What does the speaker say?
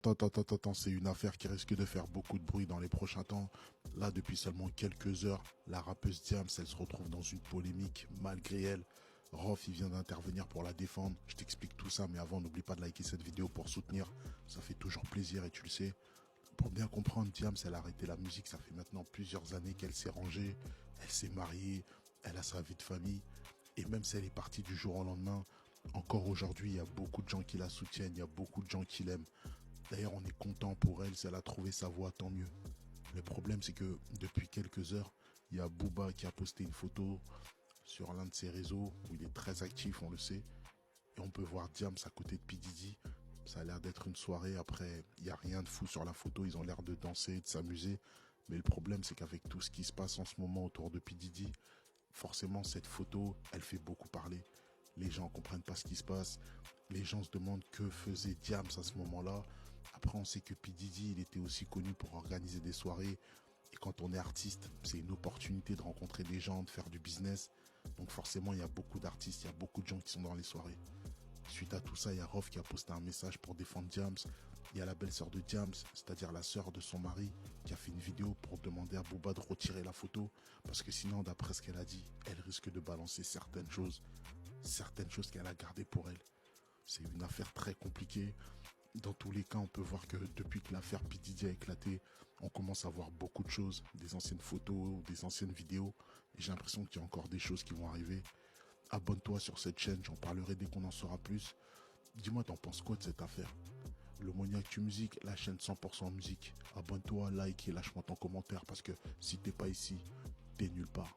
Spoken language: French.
Attends, c'est une affaire qui risque de faire beaucoup de bruit dans les prochains temps. Là, depuis seulement quelques heures, la rappeuse Diams, elle se retrouve dans une polémique malgré elle. Rof, il vient d'intervenir pour la défendre. Je t'explique tout ça, mais avant, n'oublie pas de liker cette vidéo pour soutenir. Ça fait toujours plaisir et tu le sais. Pour bien comprendre, Diams, elle a arrêté la musique. Ça fait maintenant plusieurs années qu'elle s'est rangée. Elle s'est mariée. Elle a sa vie de famille. Et même si elle est partie du jour au lendemain, encore aujourd'hui, il y a beaucoup de gens qui la soutiennent. Il y a beaucoup de gens qui l'aiment. D'ailleurs, on est content pour elle, si elle a trouvé sa voie, tant mieux. Le problème, c'est que depuis quelques heures, il y a Booba qui a posté une photo sur l'un de ses réseaux où il est très actif, on le sait. Et on peut voir Diams à côté de P. Diddy. Ça a l'air d'être une soirée. Après, il n'y a rien de fou sur la photo. Ils ont l'air de danser, de s'amuser. Mais le problème, c'est qu'avec tout ce qui se passe en ce moment autour de P. Diddy, forcément, cette photo, elle fait beaucoup parler. Les gens ne comprennent pas ce qui se passe. Les gens se demandent que faisait Diams à ce moment-là. Après, on sait que P. Diddy, il était aussi connu pour organiser des soirées. Et quand on est artiste, c'est une opportunité de rencontrer des gens, de faire du business. Donc forcément, il y a beaucoup d'artistes, il y a beaucoup de gens qui sont dans les soirées. Suite à tout ça, il y a Rof qui a posté un message pour défendre Diams. Il y a la belle-sœur de Diams, c'est-à-dire la sœur de son mari, qui a fait une vidéo pour demander à Booba de retirer la photo. Parce que sinon, d'après ce qu'elle a dit, elle risque de balancer certaines choses qu'elle a gardées pour elle. C'est une affaire très compliquée. Dans tous les cas, on peut voir que depuis que l'affaire P. Diddy a éclaté, on commence à voir beaucoup de choses, des anciennes photos, des anciennes vidéos. Et j'ai l'impression qu'il y a encore des choses qui vont arriver. Abonne-toi sur cette chaîne, j'en parlerai dès qu'on en saura plus. Dis-moi, t'en penses quoi de cette affaire? Le Moniac Tu Musique, la chaîne 100% musique. Abonne-toi, like et lâche-moi ton commentaire parce que si t'es pas ici, t'es nulle part.